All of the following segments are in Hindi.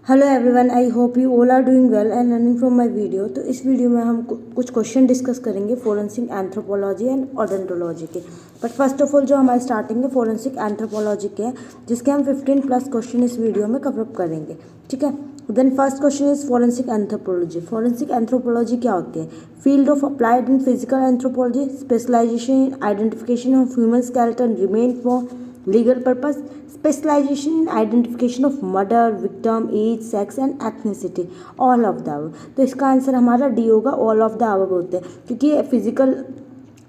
Hello everyone, I hope you all are doing well and learning from my video. तो इस वीडियो में हम कुछ क्वेश्चन डिस्कस करेंगे फोरेंसिक एंथ्रोपोलॉजी एंड ओडोंटोलॉजी के। बट फर्स्ट ऑफ ऑल जो हमारी स्टार्टिंग है फोरेंसिक एंथ्रोपोलॉजी के हैं, जिसके हम 15 प्लस क्वेश्चन इस वीडियो में कवर अप करेंगे। ठीक है, then first question is forensic anthropology. Forensic anthropology क्या होती है? Field of applied in physical anthropology, specialisation in identification of human skeleton remain for legal purpose, specialization in identification of murder victim, age, sex and ethnicity, all of the above। तो इसका आंसर हमारा डी होगा, ऑल ऑफ द अबव होते हैं, क्योंकि फिजिकल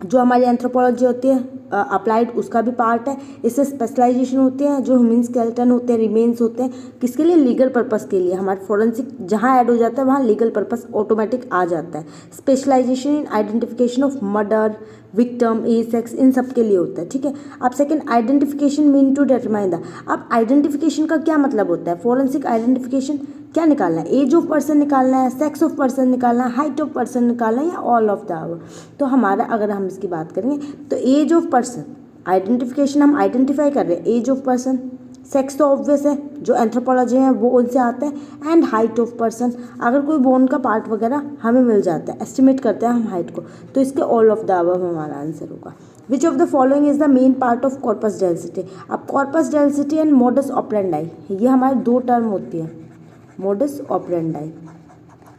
जो हमारी एंथ्रोपोलॉजी होती है अप्लाइड उसका भी पार्ट है। इससे स्पेशलाइजेशन होते हैं, जो ह्यूमन स्केलेटन होते हैं, रिमेन्स होते हैं, किसके लिए? लीगल पर्पस के लिए। हमारे फोरेंसिक जहाँ ऐड हो जाता है वहाँ लीगल पर्पस ऑटोमेटिक आ जाता है। Specialisation in identification of murder victim, age, sex, इन सब के लिए होता है। ठीक है, अब second identification mean to determine the. अब आइडेंटिफिकेशन का क्या मतलब होता है? फोरेंसिक आइडेंटिफिकेशन क्या निकालना है? एज ऑफ पर्सन निकालना है, सेक्स ऑफ पर्सन निकालना है, हाइट ऑफ पर्सन निकालना है, या ऑल ऑफ द अबव। तो हमारा अगर हम इसकी बात करेंगे तो एज ऑफ पर्सन, आइडेंटिफिकेशन हम आइडेंटिफाई कर रहे हैं एज ऑफ पर्सन। सेक्स तो ऑब्वियस है, जो एंथ्रोपोलॉजी है वो उनसे आता है। एंड हाइट ऑफ पर्सन, अगर कोई बोन का पार्ट वगैरह हमें मिल जाता है, एस्टिमेट करते हैं हम हाइट को, तो इसके ऑल ऑफ द अबव हमारा आंसर होगा। Which of the following is the main part of corpus density? अब corpus density and modus operandi, ये हमारे दो टर्म होती है। मोडस ऑपरेंडाई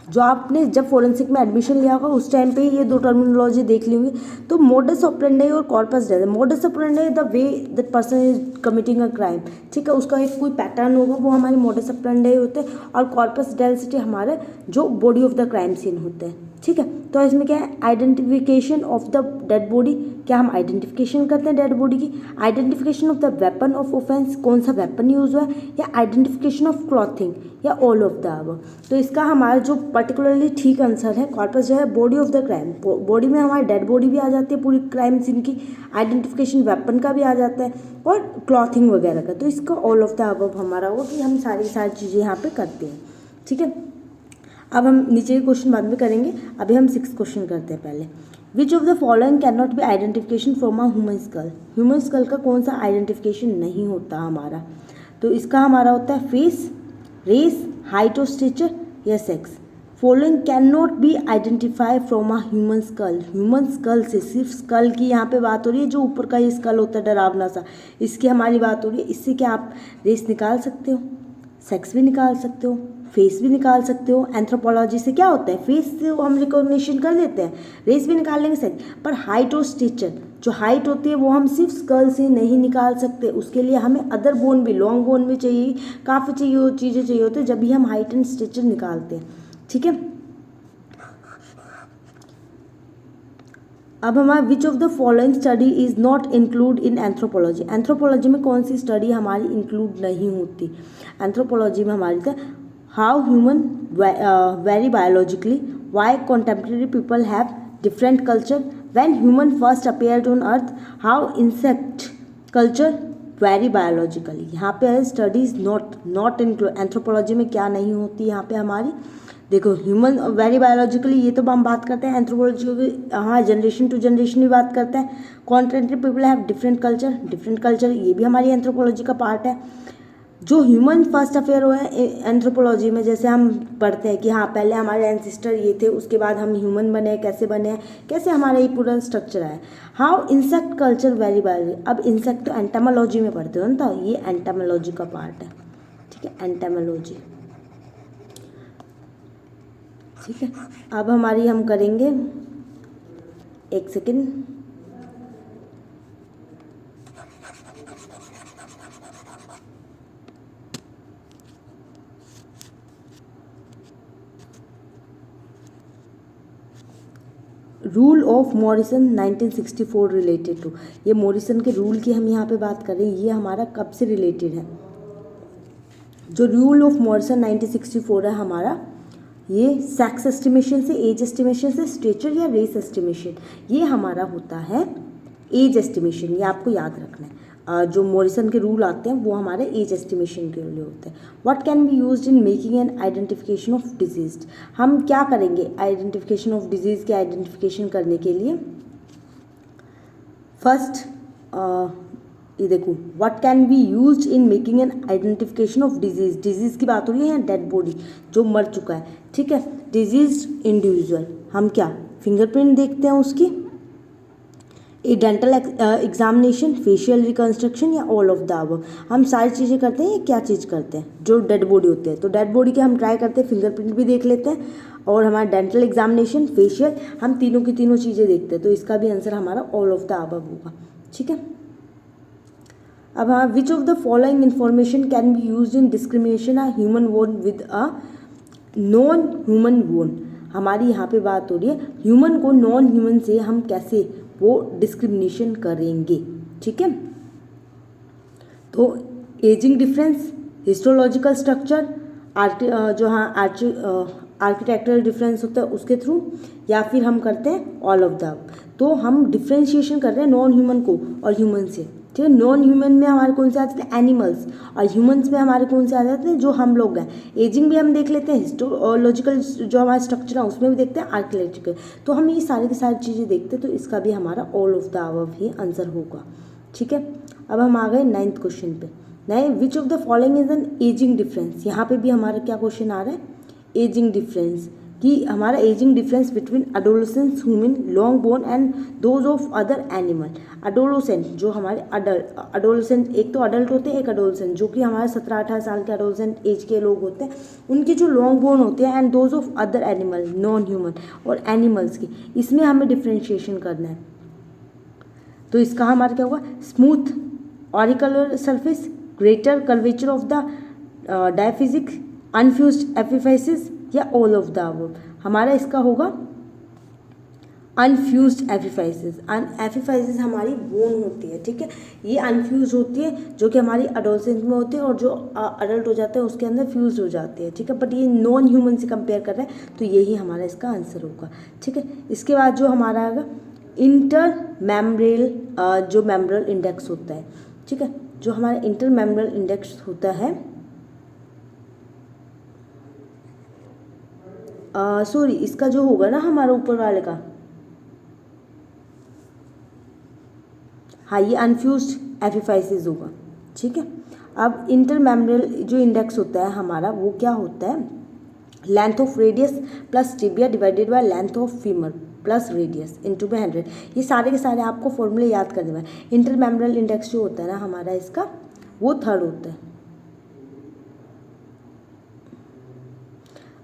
जो आपने जब फोरेंसिक में एडमिशन लिया होगा उस टाइम पे ये दो टर्मिनोलॉजी देख ली होंगी। तो मोडस ऑपरेंडाई और corpus density, modus operandi the way that person is committing a crime. ठीक है, उसका एक कोई पैटर्न होगा, वो हमारी मोडस ऑपरेंडाई होते हैं। और कॉर्पस डेंसिटी हमारे जो body of the crime scene होते हैं। ठीक है, तो इसमें क्या है? Identification of the dead body, क्या हम आइडेंटिफिकेशन करते हैं डेड बॉडी की? Identification of the weapon of offence, कौन सा वेपन यूज हुआ है, या आइडेंटिफिकेशन ऑफ क्लॉथिंग, या ऑल ऑफ द अबव। तो इसका हमारा जो पर्टिकुलरली ठीक आंसर है कॉर्पस जो है body of the crime. Body में हमारी डेड बॉडी भी आ जाती है पूरी क्राइम सीन की, आइडेंटिफिकेशन वेपन का भी आ जाता है, और क्लॉथिंग वगैरह का। तो इसका ऑल ऑफ द अबव हमारा होगा कि हम सारी चीज़ें यहाँ पे करते हैं। ठीक है, अब हम नीचे के क्वेश्चन बाद में करेंगे, अभी हम 6 क्वेश्चन करते हैं पहले। विच of the following can not be identification from a human school? Human school का कौन सा आइडेंटिफिकेशन नहीं होता हमारा? तो इसका हमारा होता है फेस, रेस, हाइट और स्टेचर, या sex. Following can not be identify from a human school. Human school से, सिर्फ स्कल की यहाँ पे बात हो रही है, जो ऊपर का ये स्कल होता है डरावना सा, इसकी हमारी बात हो रही है। इससे क्या आप रेस निकाल सकते हो, सेक्स भी निकाल सकते हो, फेस भी निकाल सकते हो। एंथ्रोपोलॉजी से क्या होता है? फेस से हम रिकॉग्निशन कर लेते हैं, रेस भी निकाल लेंगे, सेक्स। पर हाइट और स्टेचर, जो हाइट होती है वो हम सिर्फ स्कल से नहीं निकाल सकते, उसके लिए हमें अदर बोन भी, लॉन्ग बोन भी चाहिए, काफ़ी चाहिए चीज़ें चाहिए होती है, जब भी हम हाइट एंड स्टेचर निकालते हैं। ठीक है, अब हमारा विच of the following study is not include in anthropology? Anthropology में कौन सी स्टडी हमारी इंक्लूड नहीं होती? एंथ्रोपोलॉजी में हमारी था how human vary biologically, why contemporary people have different culture, when human first appeared on earth, how insect culture vary biologically. यहाँ पे है स्टडीज नॉट इंक्लूड। एंथ्रोपोलॉजी में क्या नहीं होती यहाँ पे हमारी? देखो, ह्यूमन वेरी बायोलॉजिकली ये तो हम बात करते हैं, एंथ्रोपोलॉजी की हाँ जनरेशन टू जनरेशन भी बात करते हैं। Contemporary people have different culture, ये भी हमारी एंथ्रोपोलॉजी का पार्ट है। जो ह्यूमन फर्स्ट अफेयर हुआ है एंथ्रोपोलॉजी में, जैसे हम पढ़ते हैं कि हाँ पहले हमारे एंसेस्टर ये थे, उसके बाद हम ह्यूमन बने, कैसे बने, कैसे हमारा ये पूरा स्ट्रक्चर है। How insect culture very biology, अब इंसेक्ट तो एंटामोलॉजी में पढ़ते हो ना, तो ये एंटामोलॉजी का पार्ट है। ठीक है, एंटामोलॉजी। ठीक है, अब हमारी हम करेंगे, एक second, rule of Morrison 1964 related to. ये मॉरिसन के रूल की हम यहाँ पे बात कर रहे हैं, ये हमारा कब से रिलेटेड है? जो रूल ऑफ मॉरिसन 1964 है हमारा, ये सेक्स एस्टिमेशन से, एज एस्टिमेशन से, स्टेचर या रेस एस्टिमेशन, ये हमारा होता है एज एस्टिमेशन। ये आपको याद रखना है। जो मॉरिसन के रूल आते हैं वो हमारे एज एस्टिमेशन के लिए होते हैं। What can be used in making an identification of disease? हम क्या करेंगे आइडेंटिफिकेशन ऑफ डिजीज़ के आइडेंटिफिकेशन करने के लिए? फर्स्ट ये देखो, what can be use in making an identification of disease, disease की बात हो रही है, डेड बॉडी जो मर चुका है, ठीक है। डिजीज इंडिविजुअल, हम क्या फिंगरप्रिंट देखते हैं उसकी, ए डेंटल एग्जामिनेशन, फेशियल रिकन्स्ट्रक्शन या ऑल ऑफ द अबव, हम सारी चीज़ें करते हैं। ये क्या चीज़ करते हैं, जो डेड बॉडी होते हैं, तो डेड बॉडी के हम ट्राई करते हैं, फिंगरप्रिंट भी देख लेते हैं, और हमारा डेंटल एग्जामिनेशन, फेशियल, हम तीनों की तीनों चीज़ें देखते हैं, तो इसका भी आंसर हमारा ऑल ऑफ द अबव होगा, ठीक है। अब हाँ, which of the following information can be use in discrimination a human bone with a non human bone, हमारी यहाँ पे बात हो रही है ह्यूमन को नॉन ह्यूमन से हम कैसे वो डिस्क्रिमिनेशन करेंगे, ठीक है। तो एजिंग डिफरेंस, हिस्टोलॉजिकल स्ट्रक्चर, जो हाँ आर्किटेक्चरल डिफरेंस होता है उसके थ्रू, या फिर हम करते हैं ऑल ऑफ द। तो हम डिफ्रेंशिएशन कर रहे हैं नॉन ह्यूमन को और ह्यूमन से, ठीक है। नॉन ह्यूमन में हमारे कौन से आते हैं, एनिमल्स, और ह्यूमंस में हमारे कौन से आ जाते हैं, जो हम लोग हैं। एजिंग भी हम देख लेते हैं, हिस्टोलॉजिकल जो हमारा स्ट्रक्चर है उसमें भी देखते हैं, आर्किटेक्चरल, तो हम ये सारी की सारी चीज़ें देखते हैं, तो इसका भी हमारा all of the above he answer होगा, ठीक है। अब हम आ गए 9th क्वेश्चन पे। नहीं, विच of the following is an ageing difference, यहाँ पे भी हमारा क्या क्वेश्चन आ रहा है, एजिंग डिफरेंस, कि हमारा ageing difference between adolescence human long bone and those of other animal. Adolescent जो हमारे अडोलेसेंट, एक तो अडल्ट होते हैं, एक अडोलेसेंट, जो कि हमारे 17-18 साल के अडोलेसेंट एज के लोग होते हैं, उनके जो लॉन्ग बोन होते हैं, and those of other animal non human, और एनिमल्स की, इसमें हमें डिफ्रेंशिएशन करना है। तो इसका हमारा क्या होगा, smooth auricular surface, greater curvature of the diaphysis, unfused epiphysis, या ऑल ऑफ द अबव। हमारा इसका होगा अनफ्यूज्ड एपिफाइसिस। एपिफाइसिस हमारी बोन होती है, ठीक है, ये अनफ्यूज होती है, जो कि हमारी अडोलेसेंस में होती है, और जो अडल्ट हो जाते हैं उसके अंदर फ्यूज हो जाती है, ठीक है। बट ये नॉन ह्यूमन से कंपेयर कर रहे हैं, तो यही हमारा इसका आंसर होगा, ठीक है। इसके बाद जो हमारा आएगा इंटर मेम्ब्रेल, जो मेम्ब्रल इंडेक्स होता है, ठीक है, जो हमारा इंटर मेम्ब्रल इंडेक्स होता है, सॉरी, इसका जो होगा ना हमारा ऊपर वाले का, हाँ, ये अनफ्यूज्ड एपिफाइसिस होगा, ठीक है। अब इंटरमेम्ब्रल जो इंडेक्स होता है हमारा, वो क्या होता है, length of radius plus tibia divided by length of femur plus radius into by 100। ये सारे के सारे आपको फॉर्मूले याद कर देना है। इंटरमेम्ब्रल इंडेक्स जो होता है ना हमारा, इसका वो 3rd होता है,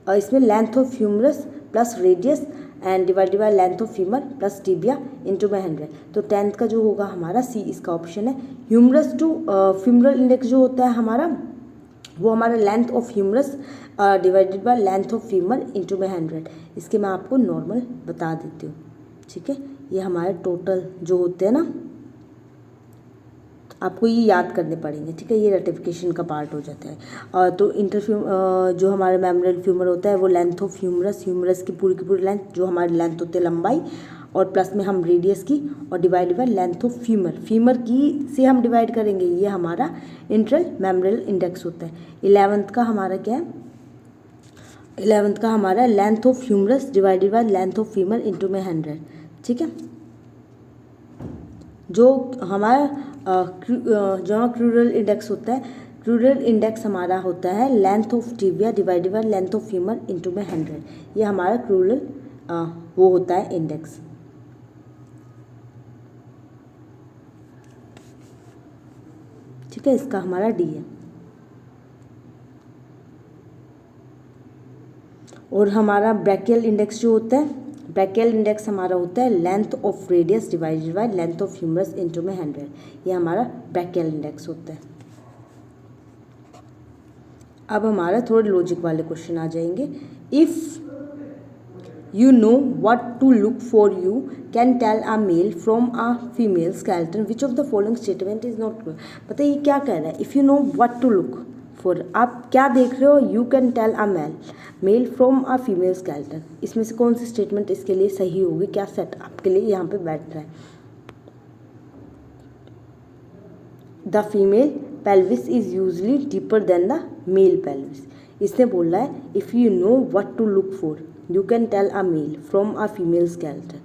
और इसमें length of humerus plus radius and divided by length of femur plus tibia into by 100। तो 10th का जो होगा हमारा सी, इसका ऑप्शन है। ह्यूमरस टू फीमरल इंडेक्स जो होता है हमारा, वो हमारा length of humerus divided by length of femur into by 100। इसके मैं आपको नॉर्मल बता देती हूँ, ठीक है। ये हमारे टोटल जो होते हैं ना, आपको ये याद करने पड़ेंगे, ठीक है, ये रेटिफिकेशन का पार्ट हो जाता है। तो जो हमारा मेम्ब्रेल फ्यूमर होता है, वो लेंथ ऑफ ह्यूमरस की पूरी लेंथ, जो हमारी लेंथ होती है लंबाई, और प्लस में हम रेडियस की, और divide by length of femur की से हम डिवाइड करेंगे, ये हमारा इंटर मेम्ब्रेल इंडेक्स होता है। 11th का हमारा क्या है, 11th का हमारा length of humerus divided by length of femur into में 100, ठीक है। जो हमारा जो क्रूरल इंडेक्स होता है, क्रूरल इंडेक्स हमारा होता है length of tibia divided by length of femur into में 100। ये हमारा क्रूरल वो होता है इंडेक्स, ठीक है। इसका हमारा डी है। और हमारा ब्रैकियल इंडेक्स जो होता है, ब्रैकियल इंडेक्स हमारा होता है length of radius divided by length of humerus into में 100। ये हमारा ब्रैकियल इंडेक्स होता है। अब हमारा थोड़े लॉजिक वाले क्वेश्चन आ जाएंगे। If you know what to look for, you can tell a male from a female skeleton, which of the following statement is not true। पता है ये क्या कह रहा है, if you know what to look for, आप क्या देख रहे हो, you can tell a male from a female skeleton, इसमें से कौन सी स्टेटमेंट इसके लिए सही होगी, क्या सेट आपके लिए यहाँ पे बैठ रहा है। The female pelvis is usually deeper than the male pelvis। इसने बोला है if you know what to look for, you can tell a male from a female skeleton,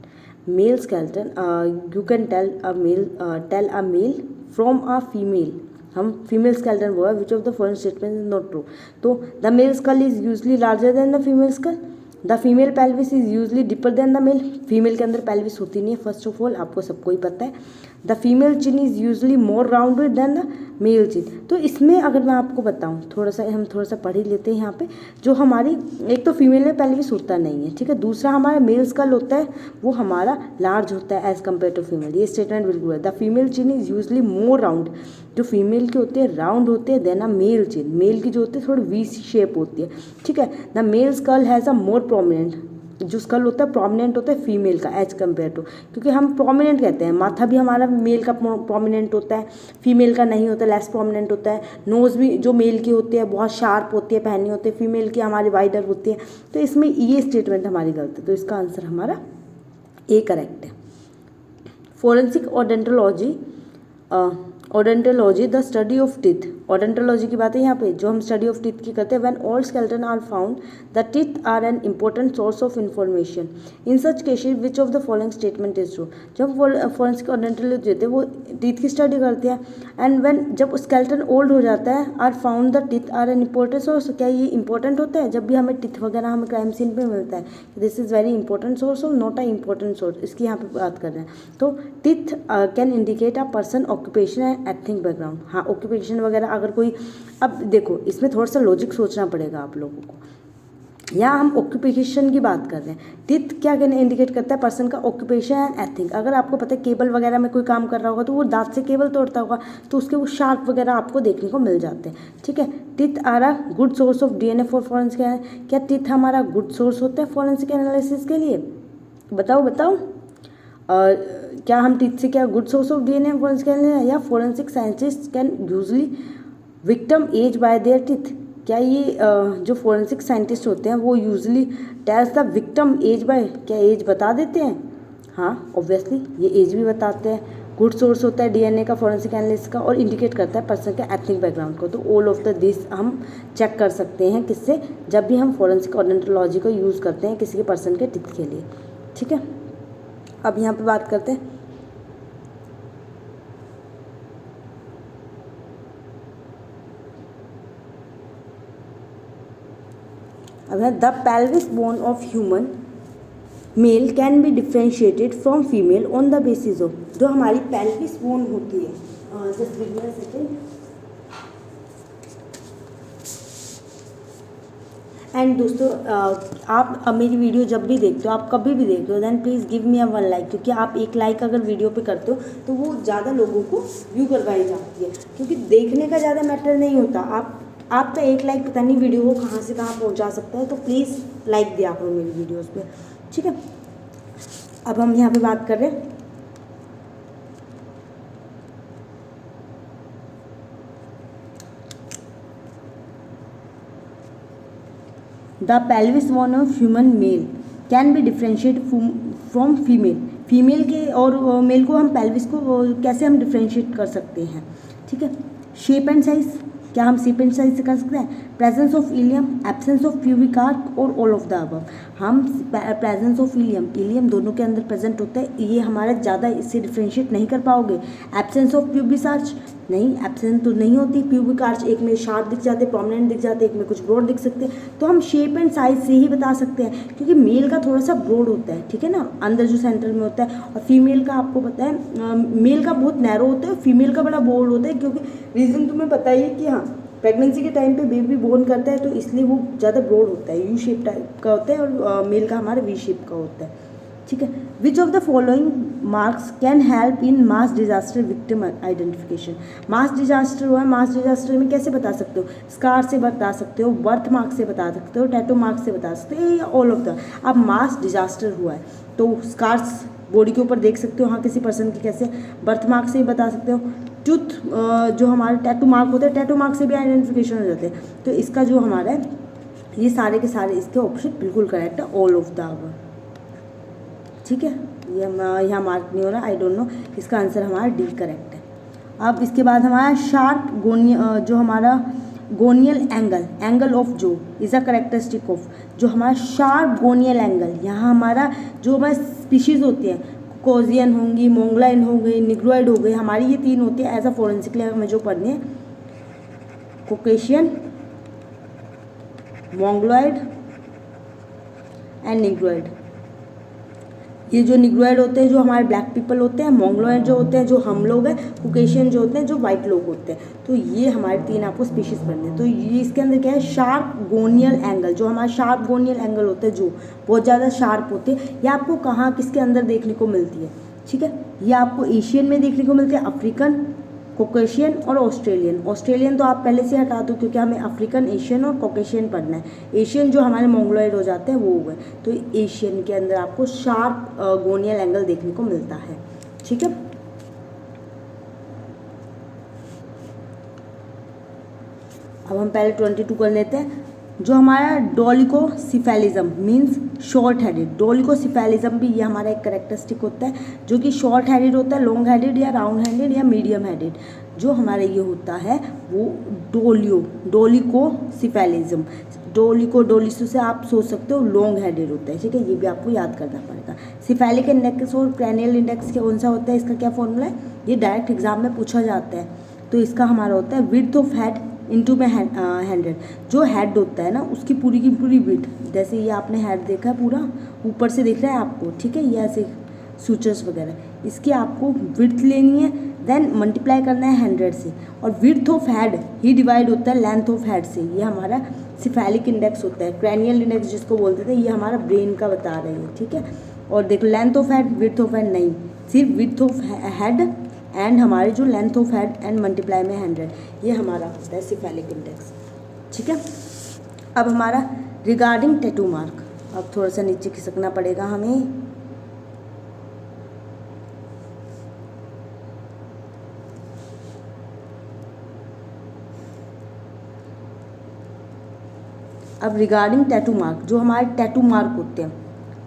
you can tell a male from a female, हम फीमेल स्केलेटन वो है, which of the following statement is not true. तो the male skull is usually larger than the female skull, the female pelvis is usually deeper than the male, female के अंदर पेल्विस होती नहीं है फर्स्ट ऑफ ऑल, आपको सबको ही पता है। The female chin is usually more rounded than the male chin. तो इसमें अगर मैं आपको बताऊं, हम थोड़ा सा पढ़ ही लेते हैं यहाँ पे। जो हमारी एक तो फीमेल में पेल्विस होता नहीं है, ठीक है, दूसरा हमारा मेल स्कल होता है वो हमारा लार्ज होता है एज कम्पेयर टू फीमेल, ये स्टेटमेंट बिल्कुल है। The female chin is usually more round, जो फीमेल की होती है राउंड होते हैं देन अ मेल चिन, मेल की जो होती है थोड़ी वी शेप होती है, ठीक है। The male skull has a more prominent, जो स्कल होता है प्रोमिनेंट होता है फीमेल का एज कम्पेयर टू, क्योंकि हम प्रोमिनेंट कहते हैं, माथा भी हमारा मेल का प्रोमिनेंट होता है, फीमेल का नहीं होता, लेस प्रोमिनेंट होता है। नोज़ भी जो मेल की होती है बहुत शार्प होती है, पहनी होती है, फीमेल की हमारी वाइडर होती है। तो इसमें ये स्टेटमेंट हमारी गलत है, तो इसका आंसर हमारा ए करेक्ट है। Forensic odontology, odontology the study of teeth, odontology की बात है यहाँ पे, जो हम स्टडी ऑफ टीथ की करते हैं। When all skeleton are found the teeth are an important source of information, in such cases which of the following statement is true. जब फॉरेंसिक ओडेंटोलॉजी होते हैं वो टीथ की स्टडी करते हैं, एंड व्हेन जब स्केलेटन ओल्ड हो जाता है are found the teeth are an important source, क्या ये इंपॉर्टेंट होता है? जब भी हमें टीथ वगैरह हमें क्राइम सीन पे मिलता है, this is very important source और नॉट अ इंपॉर्टेंट सोर्स, इसकी यहाँ पे बात कर रहे हैं। तो teeth can indicate a person occupation and ethnic background, हाँ ऑक्यूपेशन वगैरह अगर कोई, अब देखो इसमें थोड़ा सा लॉजिक सोचना पड़ेगा आप लोगों को, यहाँ हम ऑक्यूपेशन की बात कर रहे हैं। टीथ क्या इंडिकेट करता है? पर्सन का ऑक्यूपेशन एंड एथिंग। अगर आपको पता है केबल वगैरह में कोई काम कर रहा होगा तो वो दांत से केबल तोड़ता होगा, तो उसके वो शार्प वगैरह आपको देखने को मिल जाते हैं, ठीक है। Teeth are a good source of DNA for forensic, क्या टीथ हमारा गुड सोर्स होता है फॉरेंसिक एनालिसिस के लिए? बताओ क्या हम टीथ से क्या good source of DNA forensic analysis, या forensic scientist can usually victim age by their teeth, क्या ये जो फॉरेंसिक साइंटिस्ट होते हैं वो usually tells the victim age by, क्या एज बता देते हैं? हाँ ऑब्वियसली ये एज भी बताते हैं। गुड सोर्स होता है डीएनए का फॉरेंसिक एनालिसिस का, और इंडिकेट करता है पर्सन के एथनिक बैकग्राउंड को। तो ऑल ऑफ द दिस हम चेक कर सकते हैं किससे? जब भी हम फॉरेंसिक ओडोंटोलॉजी को यूज़ करते हैं किसी के पर्सन के टीथ के लिए, ठीक है। अब यहाँ पे बात करते हैं अब है the pelvis bone of human male can be differentiated from female on the basis of, जो हमारी पेल्विस बोन होती है, just give me a second. And दोस्तों आप मेरी वीडियो जब भी देखते हो, आप कभी भी देखते हो, then please give me a 1 like, क्योंकि आप एक लाइक अगर वीडियो पे करते हो तो वो ज़्यादा लोगों को व्यू करवाई जाती है, क्योंकि देखने का ज़्यादा मैटर नहीं होता, आपका एक लाइक पता नहीं वीडियो को कहाँ से कहाँ पहुँचा सकता है। तो प्लीज़ लाइक दिया करो मेरी वीडियोस पे, ठीक है। अब हम यहाँ पे बात कर रहे हैं the pelvis bone of human male can be differentiate from female, female के और मेल को हम पेल्विस को कैसे हम डिफ्रेंशिएट कर सकते हैं, ठीक है। शेप एंड साइज, क्या हम शेप एंड साइज से कर सकते हैं? Presence of ilium, absence of pubic arch और ऑल ऑफ द अबव। हम प्रेजेंस ऑफ इलियम दोनों के अंदर प्रेजेंट होता है, ये हमारा ज़्यादा इससे डिफ्रेंशिएट नहीं कर पाओगे। एब्सेंस ऑफ प्यूबिक आर्च, नहीं एब्सेंट तो नहीं होती प्यूबिक आर्च, एक में शार्प दिख जाते, प्रोमिनेंट दिख जाते, एक में कुछ ब्रॉड दिख सकते हैं। तो हम शेप एंड साइज से ही बता सकते हैं, क्योंकि मेल का थोड़ा सा ब्रॉड होता है, ठीक है ना, अंदर जो सेंटर में होता है, और फीमेल का आपको पता है मेल का बहुत नैरो होता है, फीमेल का बड़ा बोल्ड होता है, क्योंकि रीज़न तुम्हें पता ही है कि हाँ प्रेगनेंसी के टाइम पे बेबी बोर्न करता है तो इसलिए वो ज़्यादा ब्रॉड होता है, यू शेप टाइप का होता है, और मेल का हमारा वी शेप का होता है, ठीक है। Which of the following marks can help in mass disaster victim identification? Mass disaster हुआ है, मास डिजास्टर में कैसे बता सकते हो? स्कार से बता सकते हो, बर्थ मार्क से बता सकते हो, टैटू मार्क से बता सकते हो, या ऑल ऑफ द। अब मास डिजास्टर हुआ है तो स्कार्स बॉडी के ऊपर देख सकते हो, हाँ किसी पर्सन की कैसे, बर्थ मार्क से ही बता सकते हो, टूथ जो हमारे टैटू मार्क होते हैं, टैटू मार्क से भी आइडेंटिफिकेशन हो जाते हैं। तो इसका जो हमारा है ये सारे के सारे इसके ऑप्शन बिल्कुल करेक्ट है, ऑल ऑफ द अबव, ठीक है। ये यहाँ मार्क नहीं हो रहा, आई डोंट नो, इसका आंसर हमारा डी करेक्ट है। अब इसके बाद हमारा शार्प जो हमारा गोनियल एंगल ऑफ जो इज़ अ करेक्टरिस्टिक ऑफ, जो हमारा शार्प गोनियल एंगल, यहाँ हमारा जो हमारे स्पीशीज़ होती हैं कोजियन होंगी, मोंगलाइन हो गई, निग्रोइड हो गई, हमारी ये 3 होती है एज अ फोरेंसिकली हमें जो पढ़नी है, कॉकेशियन, मोंगलॉइड एंड निग्रोइड। ये जो निग्रोइड होते हैं जो हमारे ब्लैक पीपल होते हैं, मोंगलॉइड जो होते हैं जो हम लोग हैं, कॉकेशियन जो होते हैं जो वाइट लोग होते हैं। तो ये हमारे 3 आपको स्पीशीज़ पढ़ने हैं। तो ये इसके अंदर क्या है, शार्प गोनियल एंगल, जो हमारा शार्प गोनियल एंगल होता है जो बहुत ज़्यादा शार्प होते हैं, ये आपको कहाँ किसके अंदर देखने को मिलती है, ठीक है। ये आपको एशियन में देखने को मिलती है, अफ्रीकन, कॉकेशियन और ऑस्ट्रेलियन। ऑस्ट्रेलियन तो आप पहले से हटा दो क्योंकि हमें अफ्रीकन, एशियन और कॉकेशियन पढ़ना है। एशियन जो हमारे मोंगलॉइड हो जाते हैं वो हो गए। तो एशियन के अंदर आपको शार्प गोनियल एंगल देखने को मिलता है, ठीक है। अब हम पहले 22 कर लेते हैं। जो हमारा डोलिकोसिफेलिज्म मीन्स शॉर्ट हेडेड, डोलिकोसिफेलिज्म भी ये हमारा एक करेक्टरिस्टिक होता है जो कि शॉर्ट हेडेड होता है, लॉन्ग हेडेड या राउंड हेडेड या मीडियम हेडेड। जो हमारा ये होता है वो डोलिकोसिफेलिज्म, डोलिसो से आप सोच सकते हो लॉन्ग हेडेड होता है, ठीक है। ये भी आपको याद करना पड़ेगा। सिफेलिक इंडेक्स और क्रैनियल इंडेक्स कौन सा होता है, इसका क्या फॉर्मूला है, ये डायरेक्ट एग्जाम में पूछा जाता है। तो इसका हमारा होता है विड्थ ऑफ हेड इनटू में 100। जो हेड होता है ना उसकी पूरी की पूरी विड्थ, जैसे ये आपने हेड देखा है पूरा ऊपर से दिख रहा है आपको, ठीक है, ये ऐसे सूचर्स वगैरह, इसकी आपको विड्थ लेनी है, देन मल्टीप्लाई करना है 100 से, और width of head he divide होता है लेंथ ऑफ हेड से। ये हमारा सिफेलिक इंडेक्स होता है। क्रैनियल इंडेक्स जिसको बोलते थे, ये हमारा ब्रेन का बता रहे हैं, ठीक है। और देखो length of head, width of head नहीं, सिर्फ विड्थ ऑफ हेड एंड हमारे जो length of head and multiply में 100, ये हमारा होता है सिफेलिक इंडेक्स, ठीक है। अब हमारा रिगार्डिंग टैटू मार्क, अब थोड़ा सा नीचे खिसकना पड़ेगा हमें। अब रिगार्डिंग टैटू मार्क, जो हमारे टैटू मार्क होते हैं,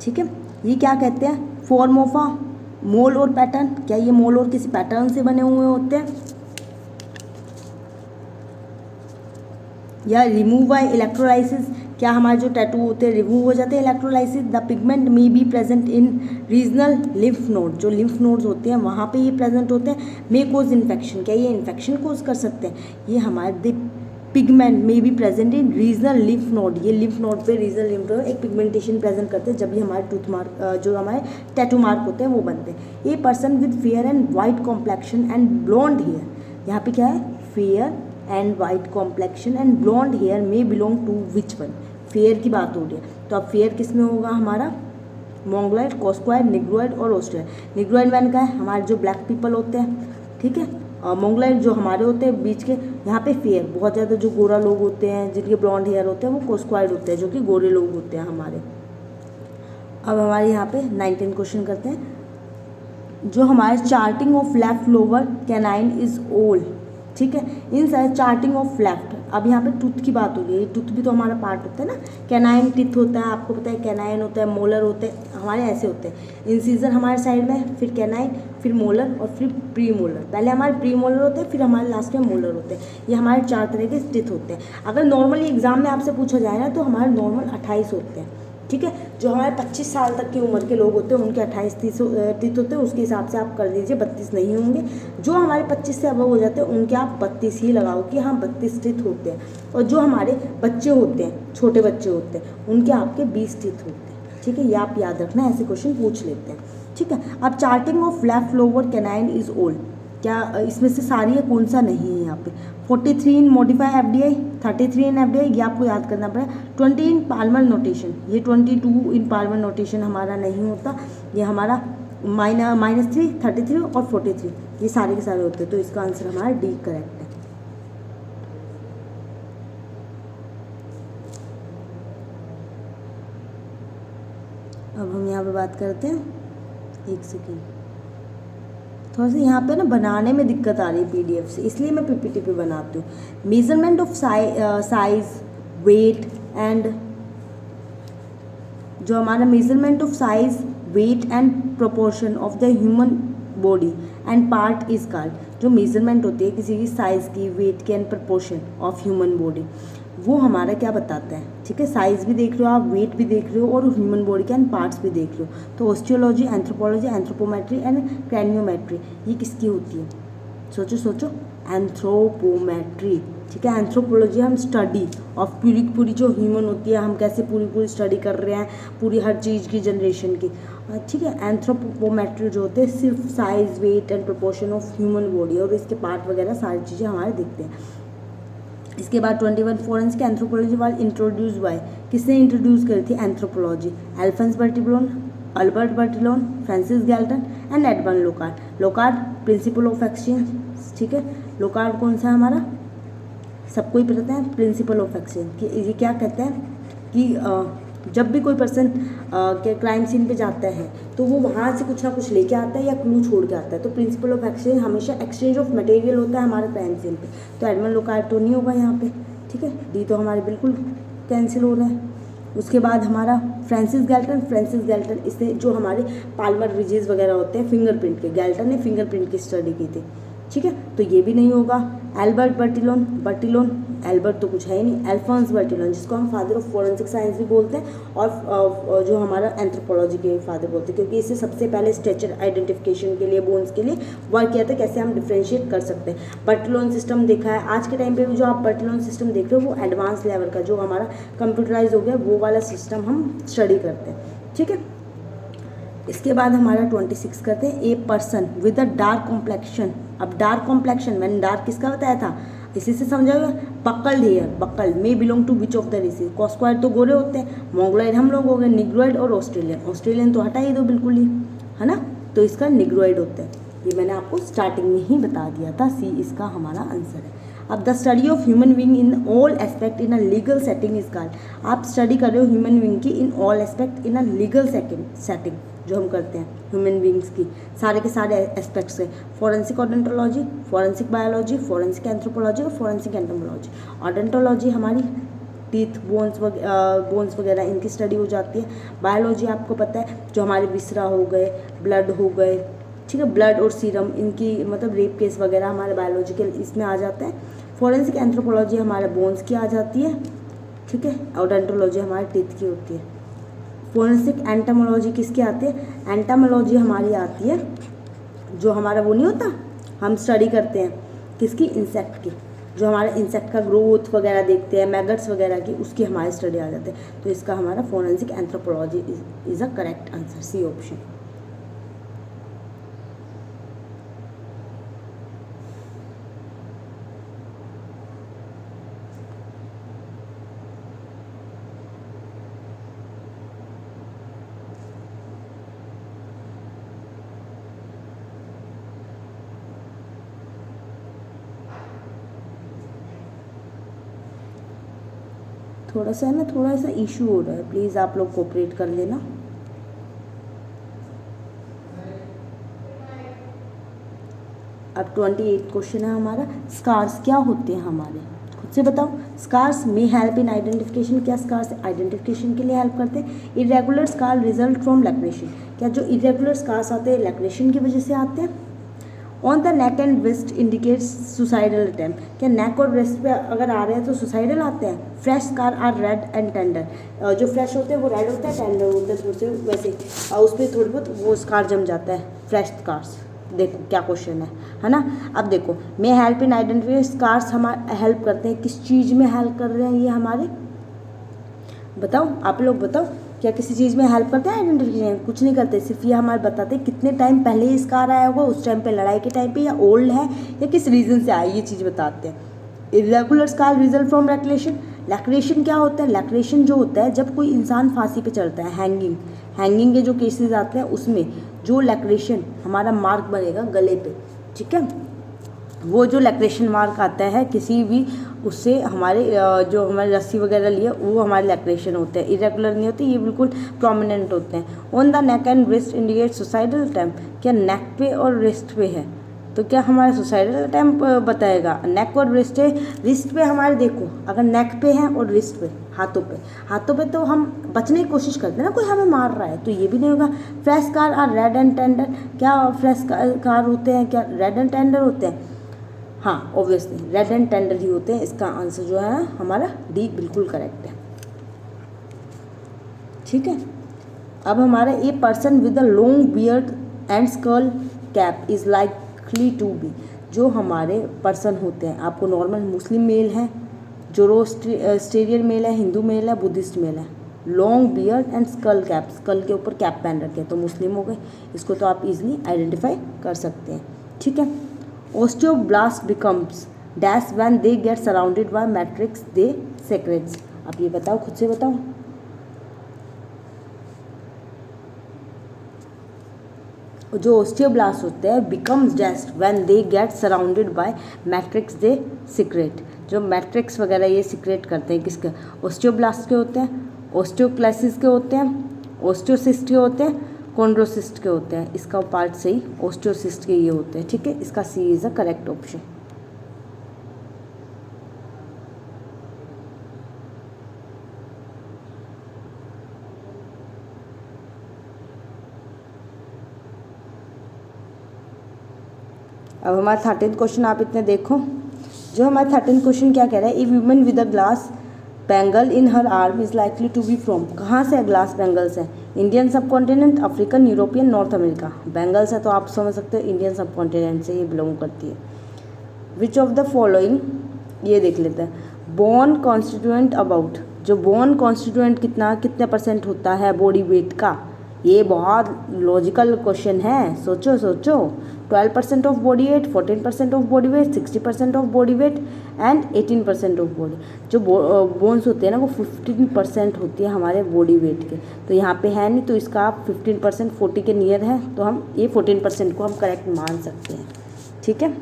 ठीक है, ये क्या कहते हैं, फॉर्म ऑफ अ मोल और पैटर्न। क्या ये मोल और किसी पैटर्न से बने हुए होते हैं, या रिमूव बाय इलेक्ट्रोलाइसिस। क्या हमारे जो टैटू होते हैं रिमूव हो जाते हैं electrolysis. The pigment may be present in regional lymph node, जो लिम्फ नोड्स होते हैं वहाँ पे ये प्रेजेंट होते हैं। मे कोज इन्फेक्शन, क्या ये इन्फेक्शन कोज कर सकते हैं। ये हमारे पिगमेंट में भी present in regional lymph node, ये लिम्फ नोड पे रीजनल लिम्फ नोड एक पिगमेंटेशन प्रेजेंट करते हैं जब भी हमारे टूथ मार्क जो हमारे टैटू मार्क होते हैं वो बनते हैं। A person with fair and white complexion and blond hair, यहाँ पे क्या है, fair and white complexion and blond hair में belong to which one. Fair की बात हो रही है, तो अब फेयर किस में होगा, हमारा मोंगलॉइड, कॉस्क्वाइड, निग्रोइड और ऑस्ट्रियन। निग्रोइड मैंने कहा है हमारे जो ब्लैक पीपल होते हैं, ठीक है। मोंगलॉइड जो हमारे होते हैं बीच के, यहाँ पे फेयर बहुत ज़्यादा जो गोरा लोग होते हैं जिनके ब्लॉन्ड हेयर होते हैं वो कॉस्क्वाइड होते हैं जो कि गोरे लोग होते हैं हमारे। अब हमारे यहाँ पे 19 क्वेश्चन करते हैं। जो हमारे charting of left lower canine is old, ठीक है, इन चार्टिंग ऑफ लेफ्ट। अब यहाँ पे टूथ की बात हो रही है, टूथ भी तो हमारा पार्ट होता है ना, कैनाइन टिथ होता है, आपको पता है कैनाइन होता है, मोलर होते हैं, हमारे ऐसे होते हैं। इंसीजर हमारे साइड में, फिर कैनाइन, फिर मोलर और फिर प्री मोलर। पहले हमारे प्री मोलर होते हैं, फिर हमारे लास्ट में मोलर होते हैं। ये हमारे 4 तरह के टिथ होते हैं। अगर नॉर्मली एग्जाम में आपसे पूछा जाए ना तो हमारे नॉर्मल 28 होते हैं, ठीक है। जो हमारे 25 साल तक की उम्र के लोग होते हैं उनके 28 टिथ होते हैं, उसके हिसाब से आप कर लीजिए, 32 नहीं होंगे। जो हमारे 25 से अबव हो जाते हैं उनके आप 32 ही लगाओ कि हाँ 32 टिथ होते हैं। और जो हमारे बच्चे होते हैं, छोटे बच्चे होते हैं, उनके आपके 20 टिथ होते हैं, ठीक है। ये आप याद रखना, ऐसे क्वेश्चन पूछ लेते हैं, ठीक है। अब charting of left lower canine is old, क्या इसमें से सारी है, कौन सा नहीं है यहाँ पे। 43 इन मॉडिफाई एफडीआई, 33 इन एफडीआई, ये आपको याद करना पड़ेगा। 20 इन पाल्मर नोटेशन, ये 22 इन पाल्मर नोटेशन हमारा नहीं होता, ये हमारा -3, 33 और 43 ये सारे के सारे होते हैं। तो इसका आंसर हमारा डी करेक्ट है। अब हम यहाँ पे बात करते हैं, एक सेकेंड, थोड़ा सा यहाँ पे ना बनाने में दिक्कत आ रही है पीडीएफ से, इसलिए मैं पीपीटी पे बनाती हूँ। Measurement of size, weight and, जो हमारा measurement of size, weight and proportion of the human body and part is called. जो मेजरमेंट होती है किसी की साइज़ की, वेट की and proportion of human body, वो हमारा क्या बताता है, ठीक है। साइज़ भी देख रहे हो आप, वेट भी देख रहे हो और ह्यूमन बॉडी के एंड पार्ट्स भी देख रहे हो। तो ऑस्टियोलॉजी, एंथ्रोपोलॉजी, एंथ्रोपोमेट्री एंड क्रैनियोमेट्री ये किसकी होती है? सोचो सोचो, एंथ्रोपोमेट्री, ठीक है। एंथ्रोपोलॉजी हम स्टडी ऑफ पूरी जो ह्यूमन होती है, हम कैसे पूरी स्टडी कर रहे हैं पूरी हर चीज़ की जनरेशन की, ठीक है। एंथ्रोपोमेट्री जो होते हैं सिर्फ size, weight and proportion of human body और इसके पार्ट वगैरह सारी चीज़ें हमारे दिखते हैं। इसके बाद 21 forensic anthropology was introduce by, किसने इंट्रोड्यूस करी थी anthropology? Alphonse Bertillon, Albert Bertillon, Francis Galton and Edward Locard. Locard principle of exchange, ठीक है। लोकार्ड कौन सा हमारा, सबको ही पता है, प्रिंसिपल ऑफ एक्सचेंज कि ये क्या कहते हैं कि जब भी कोई पर्सन के क्राइम सीन पे जाता है तो वो वहाँ से कुछ ना कुछ लेके आता है या क्लू छोड़ के आता है। तो प्रिंसिपल ऑफ एक्सचेंज हमेशा एक्सचेंज ऑफ मटेरियल होता है हमारे क्राइम सीन पे। तो एडवर्ड लोकार्ड तो नहीं होगा यहाँ पे, ठीक है। डी तो हमारे बिल्कुल कैंसिल हो रहा है। उसके बाद हमारा फ्रांसिस गैल्टन इसने जो हमारे पाल्मर रिजेस वगैरह होते हैं फिंगरप्रिंट के, गैल्टन ने फिंगरप्रिंट की स्टडी की थी, ठीक है। तो ये भी नहीं होगा। एल्बर्ट बर्टिलोन, एल्बर्ट तो कुछ है ही नहीं। अल्फोंस बर्टिलोन जिसको हम फादर ऑफ फोरेंसिक साइंस भी बोलते हैं और जो हमारा एंथ्रोपोलॉजी के फादर बोलते हैं, क्योंकि इससे सबसे पहले स्ट्रक्चर आइडेंटिफिकेशन के लिए, बोन्स के लिए वर्क किया था, कैसे हम डिफ्रेंशिएट कर सकते हैं। बर्टिलोन सिस्टम देखा है। आज के टाइम पे भी जो आप बर्टिलोन सिस्टम देख रहे हो वो एडवांस लेवल का, जो हमारा कंप्यूटराइज हो गया वो वाला सिस्टम हम स्टडी करते हैं, ठीक है। इसके बाद हमारा 26 करते हैं, a person with a dark complexion. अब डार्क कॉम्प्लेक्शन मैंने डार्क किसका बताया था, इसी से समझाओगे। बक्कल्ड हेयर, बक्कल में belong to which of the races? कॉस्क्वायर तो गोरे होते हैं, मोंगोलाइड हम लोग हो गए, निग्रोइड और ऑस्ट्रेलियन तो हटा ही दो बिल्कुल ही, है ना। तो इसका निग्रोइड होता है, ये मैंने आपको स्टार्टिंग में ही बता दिया था। सी इसका हमारा आंसर है। अब the study of human being in all aspect in a legal setting is called. आप स्टडी कर रहे हो ह्यूमन बीइंग की in all aspect in a legal setting, जो हम करते हैं ह्यूमन बींग्स की सारे के सारे एस्पेक्ट्स है। Forensic odontology, forensic biology, forensic anthropology और फॉरेंसिक एंटोमोलॉजी। ऑडेंटोलॉजी हमारी टीथ, बोन्स वगैरह इनकी स्टडी हो जाती है। बायोलॉजी आपको पता है जो हमारे विसरा हो गए, ब्लड हो गए, ठीक है, ब्लड और सीरम इनकी मतलब रेप केस वगैरह हमारे बायोलॉजिकल इसमें आ जाते हैं। फॉरेंसिक एंथ्रोपोलॉजी हमारे बोन्स की आ जाती है, ठीक है। ऑडेंटोलॉजी हमारे टीथ की होती है। फोरेंसिक एंटोमोलॉजी किसकी आती है? एंटोमोलॉजी हमारी आती है जो हमारा वो नहीं होता, हम स्टडी करते हैं किसकी, इंसेक्ट की, जो हमारा इंसेक्ट का ग्रोथ वगैरह देखते हैं, मैगट्स वगैरह की, उसकी हमारी स्टडी आ जाती है। तो इसका हमारा forensic anthropology is a correct answer, C option. थोड़ा सा है ना, थोड़ा सा इशू हो रहा है, प्लीज़ आप लोग कोऑपरेट कर लेना। अब 28 क्वेश्चन है हमारा, स्कार्स क्या होते हैं हमारे, खुद से बताओ। स्कार्स में हेल्प इन आइडेंटिफिकेशन, क्या स्कार्स आइडेंटिफिकेशन के लिए हेल्प करते हैं? इरेगुलर स्कार रिजल्ट फ्रॉम लैक्रेशन, क्या जो इरेगुलर स्कार्स आते हैं लैक्रेशन की वजह से आते हैं? On the neck and breast indicates suicidal attempt, क्या नेक और ब्रेस्ट पे अगर आ रहे हैं तो सुसाइडल आते हैं? Fresh scar are red and tender, जो फ्रेश होते हैं वो रेड होते हैं, टेंडर होते हैं थोड़े से वैसे, उस पर थोड़ी बहुत वो स्कार जम जाता है, फ्रेश स्कार्स। देखो क्या क्वेश्चन है ना। अब देखो, may help in identify, scars हमारे हेल्प करते हैं, किस चीज़ में हेल्प कर रहे हैं ये हमारे, बताओ आप लोग बताओ, क्या किसी चीज़ में हेल्प करते हैं आइडेंटिफिकेशन? कुछ नहीं करते, सिर्फ ये हमारे बताते हैं कितने टाइम पहले ये स्कार आया होगा, उस टाइम पे लड़ाई के टाइम पे, या ओल्ड है या किस रीज़न से आया, ये चीज़ बताते हैं। इरेगुलर स्कार रिजल्ट फ्रॉम लैक्रेशन, लैक्रेशन क्या होता है? लैक्रेशन जो होता है जब कोई इंसान फांसी पे चढ़ता है, हैंगिंग के जो केसेस आते हैं उसमें जो लैक्रेशन हमारा मार्क बनेगा गले पे, ठीक है, वो जो लैक्रेशन मार्क आता है किसी भी उससे हमारे जो हमारी रस्सी वगैरह लिए वो हमारे लैक्रेशन होते हैं, इरेगुलर नहीं होते, ये बिल्कुल प्रोमिनेंट होते हैं। On the neck and wrist indicate suicidal attempt, क्या नेक पे और रिस्ट पे है तो क्या हमारा सुसाइडल अटैम्प्ट बताएगा? नेक और रिस्ट है, रिस्ट पे हमारे देखो अगर नेक पे है और रिस्ट पे हाथों पे तो हम बचने की कोशिश करते हैं ना, कोई हमें मार रहा है, तो ये भी नहीं होगा। Fresh scar are red and tender, क्या फ्रेश स्कार होते हैं, क्या रेड एंड टेंडर होते हैं? हाँ ऑब्वियसली रेड एंड टेंडर ही होते हैं। इसका आंसर जो है हमारा डी बिल्कुल करेक्ट है। ठीक है, अब हमारा a person with a long beard and skull cap is likely to be. जो हमारे पर्सन होते हैं, आपको नॉर्मल मुस्लिम मेल है, जोरोस्ट्रियन मेल है, हिंदू मेल है, बुद्धिस्ट मेल है। Long beard and skull cap, skull के ऊपर कैप पहन रखे हैं तो मुस्लिम हो गए। इसको तो आप इजीली आइडेंटिफाई कर सकते हैं। ठीक है, osteoblast becomes dash when they get surrounded by matrix they secrets. आप ये बताओ, खुद से बताओ। जो ओस्टियोब्लास्ट होते हैं becomes dash when they get surrounded by matrix they secret. जो मैट्रिक्स वगैरह ये सीक्रेट करते हैं किसके? ओस्टियोब्लास्ट के होते हैं, ओस्टियोक्लेसिस के होते हैं, ओस्टियोसिस्ट के होते हैं, कॉन्ड्रोसिस्ट के होते हैं। इसका पार्ट सही ओस्टियोसिस्ट के ये होते हैं। ठीक है, इसका सी इज़ अ करेक्ट ऑप्शन। अब हमारा 13th क्वेश्चन आप इतने देखो। जो हमारा 13th क्वेश्चन क्या कह रहा है? A woman with a glass bangle in her arm is likely to be from. कहाँ से ग्लास बैंगल्स है? Indian subcontinent, African, European, North America. Bangles है तो आप समझ सकते हो इंडियन सब कॉन्टिनेंट से ये बिलोंग करती है। विच ऑफ द फॉलोइंग, ये देख लेते हैं। बोन कॉन्स्टिट्यूएंट अबाउट, जो बोन कॉन्स्टिट्यूएंट कितने परसेंट होता है बॉडी वेट का? ये बहुत लॉजिकल क्वेश्चन है, सोचो सोचो। 12% of body weight, 14% of body weight, 60% of body weight and 18% of body. जो बोन्स होते हैं ना वो 15% होती है हमारे बॉडी वेट के। तो यहाँ पे है नहीं तो इसका आप 15% 40 के नियर है तो हम ये 14% को हम करेक्ट मान सकते हैं। ठीक है,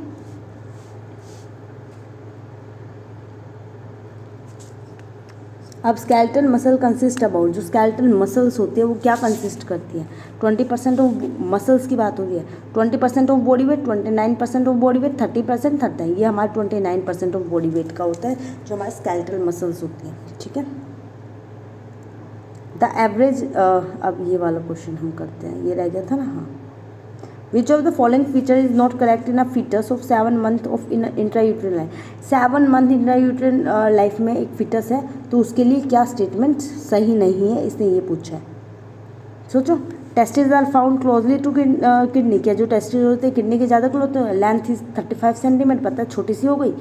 अब स्केलेटल मसल कंसिस्ट अबाउट, जो स्केलेटल मसल्स होती है वो क्या कंसिस्ट करती है? 20% ऑफ मसल्स की बात हो रही है। 20% of body weight, 29% of body weight, 30% 30, ये हमारे 29% ऑफ बॉडी वेट का होता है जो हमारे स्केलेटल मसल्स होती हैं। ठीक है, द एवरेज, अब ये वाला क्वेश्चन हम करते हैं, ये रह गया था ना। हाँ, which of the following feature is not correct in a foetus of 7 month of in intrauterine life. 7 month intrauterine life में एक फीटस है तो उसके लिए क्या स्टेटमेंट सही नहीं है, इसने ये पूछा है। सोचो, testis are found closely to kidney. क्या जो टेस्टिस होते हैं किडनी के ज़्यादा क्लोज होते हैं? लेंथ इज 35 सेंटीमीटर, पता है छोटी सी हो गई।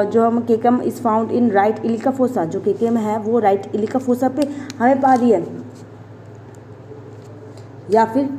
जो हम caecum is found in right iliac fossa, जो केकम है वो राइट इलिका फोसा पे हमें पा रही है। या फिर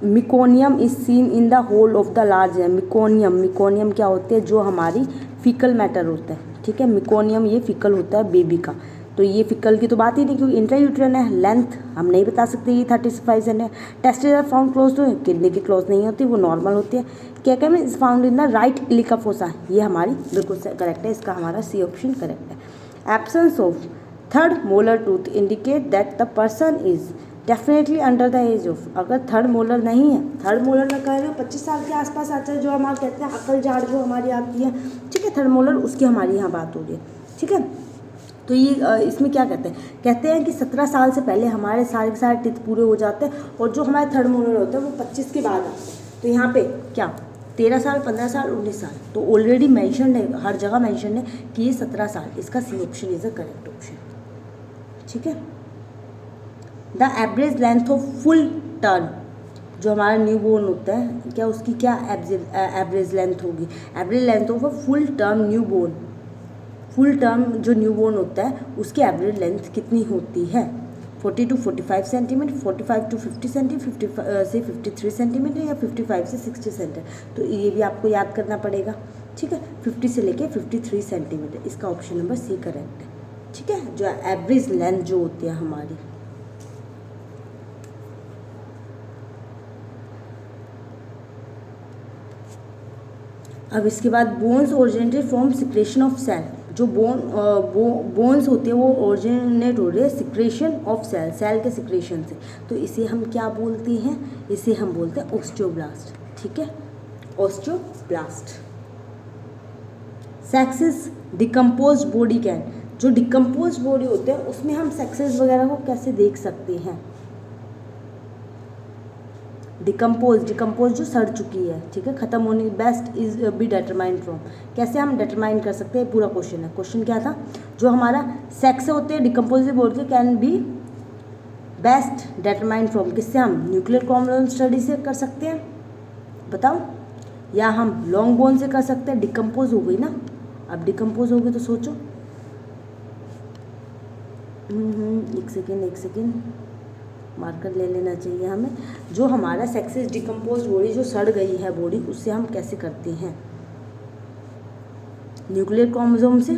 meconium is seen in the hole of the large है। मिकोनियम क्या होते हैं? जो हमारी फीकल मैटर होता है। ठीक है, मिकोनियम ये फीकल होता है बेबी का। तो ये फीकल की तो बात ही नहीं क्योंकि इंट्रायूट्रिन है। लेंथ हम नहीं बता सकते, ये 35 centimetre. Testes are found close to kidney के क्लोज नहीं होती, वो नॉर्मल होती है। Caecum is found in the right iliac fossa, ये हमारी बिल्कुल करेक्ट है। इसका हमारा सी ऑप्शन करेक्ट है। Absence of third molar tooth indicate that the person is definitely under the age of. अगर थर्ड मोलर नहीं है, थर्ड मोलर में कह रहे हो 25 साल के आसपास आता है, जो हमारे कहते हैं अकल झाड़ जो हमारी आती है। ठीक है, थर्ड मोलर उसकी हमारी यहाँ बात हो रही है। ठीक है, तो ये इसमें क्या कहते हैं? कहते हैं कि 17 साल से पहले हमारे सारे के सारे टिथ पूरे हो जाते हैं और जो हमारे थर्ड मोलर होते हैं वो 25 के बाद आते हैं। तो यहाँ पे क्या 13 साल, 15 साल, 19 साल, तो ऑलरेडी मैंशन है, हर जगह मैंशन है कि ये 17 साल। इसका C option is a correct option. ठीक है, the average length of full term, जो हमारा न्यू बोर्न होता है, क्या उसकी क्या एवरेज लेंथ होगी? Average length of a full term newborn, full term जो न्यू बोर्न होता है उसकी एवरेज लेंथ कितनी होती है? 40 to 45 सेंटीमीटर, 45 to 50 सेंटीमीटर, 50 से 53 सेंटीमीटर या 55 से 60 सेंटीमीटर। तो ये भी आपको याद करना पड़ेगा। ठीक है, 50 से लेके 53 सेंटीमीटर, इसका ऑप्शन नंबर सी करेक्ट है। ठीक है, जो एवरेज लेंथ जो होती है हमारी। अब इसके बाद bones originated from secretion of cell. जो बोन्स होते हैं वो ओरिजिनेट हो रहे हैं सिक्रेशन ऑफ सेल, सेल के सिक्रेशन से। तो इसे हम क्या बोलते हैं? इसे हम बोलते हैं ऑस्टियोब्लास्ट। ठीक है, osteoblast. Sexes decompose body can, जो डिकम्पोज बॉडी होते हैं उसमें हम सेक्सेस वगैरह को कैसे देख सकते हैं? डिकम्पोज जो सड़ चुकी है, ठीक है, खत्म होने, best is be determined from, कैसे हम डिटरमाइन कर सकते हैं, पूरा क्वेश्चन है। क्वेश्चन क्या था, जो हमारा सेक्स होते हैं डिकम्पोज बोल के can be best determined from, किससे हम न्यूक्लियर क्रोमोसोम स्टडी से कर सकते हैं, बताओ, या हम लॉन्ग बोन से कर सकते हैं। डिकम्पोज हो गई ना, अब डिकम्पोज हो गई तो सोचो, एक सेकेंड मार्कर ले लेना चाहिए हमें। जो हमारा सेक्सेस डिकम्पोज बॉडी जो सड़ गई है बॉडी, उससे हम कैसे करते हैं, न्यूक्लियर क्रोमोसोम से,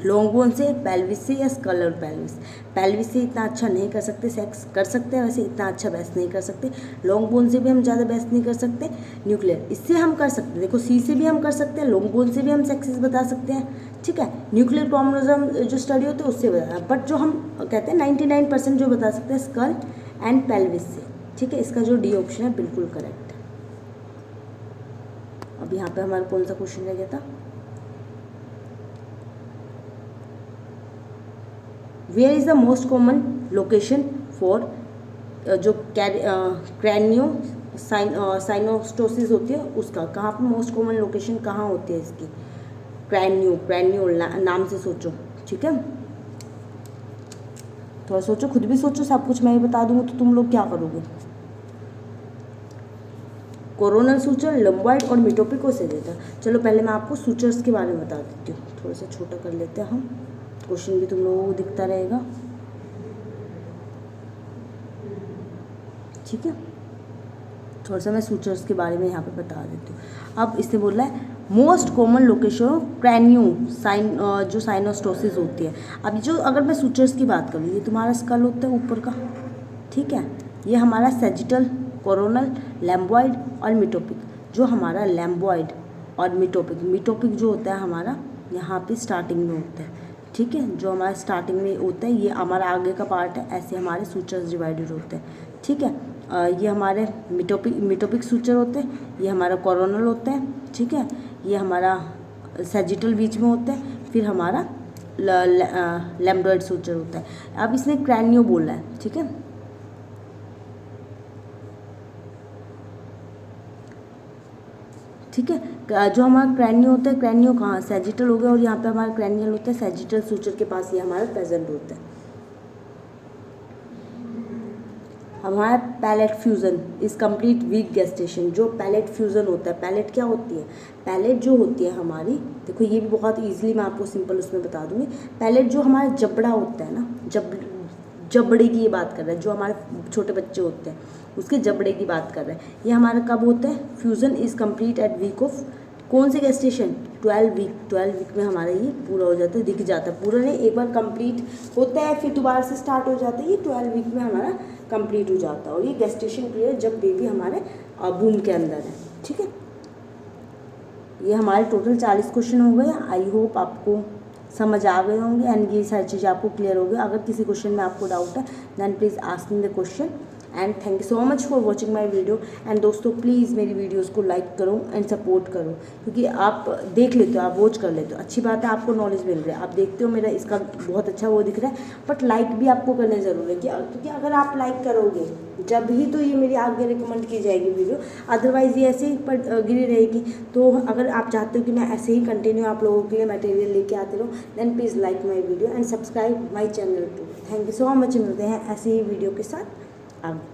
लॉन्ग बोन से, पेल्विस से, या स्कलर पेल्विस। पेल्विस से इतना अच्छा नहीं कर सकते, सेक्स कर सकते हैं वैसे, इतना अच्छा बेस्ट नहीं कर सकते। लॉन्ग बोन से भी हम ज़्यादा बेस्ट नहीं कर सकते। न्यूक्लियर इससे हम कर सकते हैं, देखो सी से भी हम कर सकते हैं, लॉन्ग बोन से भी हम सेक्सेस बता सकते हैं, ठीक है। न्यूक्लियर क्रोमोसोम जो स्टडी होते हैं उससे बता, बट जो हम कहते हैं 99% जो बता सकते हैं स्कल एंड पेल्विस से, ठीक है। इसका जो डी ऑप्शन है बिल्कुल करेक्ट है। अब यहाँ पे हमारा कौन सा क्वेश्चन रह गया था, where is the most common location for जो क्रैनियो साइनोस्टोसिस होती है उसका, कहाँ पर मोस्ट कॉमन लोकेशन कहाँ होती है इसकी, क्रैनियो नाम से सोचो, ठीक है। थोड़ा सोचो, खुद भी सोचो, सब कुछ मैं ही बता दूंगा तो तुम लोग क्या करोगे। कोरोनल सूचर, लंबॉइड और मिटोपिक से देता। चलो पहले मैं आपको सूचर्स के बारे में बता देती हूँ, थोड़ा सा छोटा कर लेते हैं हम, क्वेश्चन भी तुम लोगों को दिखता रहेगा, ठीक है। थोड़ा सा मैं सूचर्स के बारे में यहाँ पे बता देती हूँ। अब इसने बोला है मोस्ट कॉमन लोकेशन क्रैनियो जो साइनोस्टोसिस होती है। अब जो अगर मैं सूचर्स की बात करूँ, ये तुम्हारा स्कल होता है ऊपर का, ठीक है, ये हमारा सेजिटल, कोरोनल, लैम्बॉइड और मिटोपिक। जो हमारा लैम्बॉइड और मिटोपिक जो होता है हमारा यहाँ पे स्टार्टिंग में होता है, ठीक है, जो हमारा स्टार्टिंग में होता है, ये हमारा आगे का पार्ट है, ऐसे हमारे सूचर्स डिवाइडेड होते हैं, ठीक है। ये हमारे मिटोपिक सूचर होते हैं, ये हमारा कोरोनल होता है, ठीक है, ये हमारा सेजिटल बीच में होता है, फिर हमारा लैम्बॉइड सूचर होता है। अब इसने क्रैनियो बोला है, ठीक है, ठीक है। जो हमारा क्रैनियो होता है, क्रैनियो कहाँ, सेजिटल हो गया, और यहाँ पे हमारा क्रैनियल होता है, सेजिटल सूचर के पास ये हमारा प्रेजेंट होता है। हमारा palate fusion is complete week gestation. जो पैलेट फ्यूज़न होता है, पैलेट क्या होती है, पैलेट जो होती है हमारी, देखो ये भी बहुत ईजिली मैं आपको सिंपल उसमें बता दूंगी। पैलेट जो हमारा जबड़ा होता है ना, जबड़े की ये बात कर रहे हैं, जो हमारे छोटे बच्चे होते हैं उसके जबड़े की बात कर रहे हैं। ये हमारा कब होता है, fusion is complete at week of कौन से गेस्टेशन, 12 वीक में हमारा ये पूरा हो जाता है, दिख जाता है, पूरा नहीं, एक बार कंप्लीट होता है फिर दोबारा से स्टार्ट हो जाता है, ये 12 वीक में हमारा कंप्लीट हो जाता है। और ये गेस्टेशन पीरियड जब बेबी हमारे बूम के अंदर है, ठीक है। ये हमारे टोटल 40 क्वेश्चन हो गए। आई होप आपको समझ आ गए होंगे एंड ये सारी चीज़ें आपको क्लियर हो गई। अगर किसी क्वेश्चन में आपको डाउट है then please ask me the question and thank you so much for watching my video. And दोस्तों प्लीज़ मेरी वीडियोज़ को लाइक करो एंड सपोर्ट करो, क्योंकि आप देख लेते हो, आप वॉच कर लेते हो, अच्छी बात है, आपको नॉलेज मिल रहा है, आप देखते हो मेरा इसका बहुत अच्छा वो दिख रहा है, बट लाइक भी आपको करने ज़रूर है, क्योंकि अगर आप लाइक करोगे जब ही तो ये मेरी आगे रिकमेंड की जाएगी वीडियो, अदरवाइज़ ये ऐसे ही गिरी रहेगी। तो अगर आप चाहते हो कि मैं ऐसे ही कंटिन्यू आप लोगों के लिए मटेरियल लेके आते रहूँ then please like my video and subscribe my channel too. Thank you so much. मिलते हैं ऐसे ही वीडियो के साथ आगे।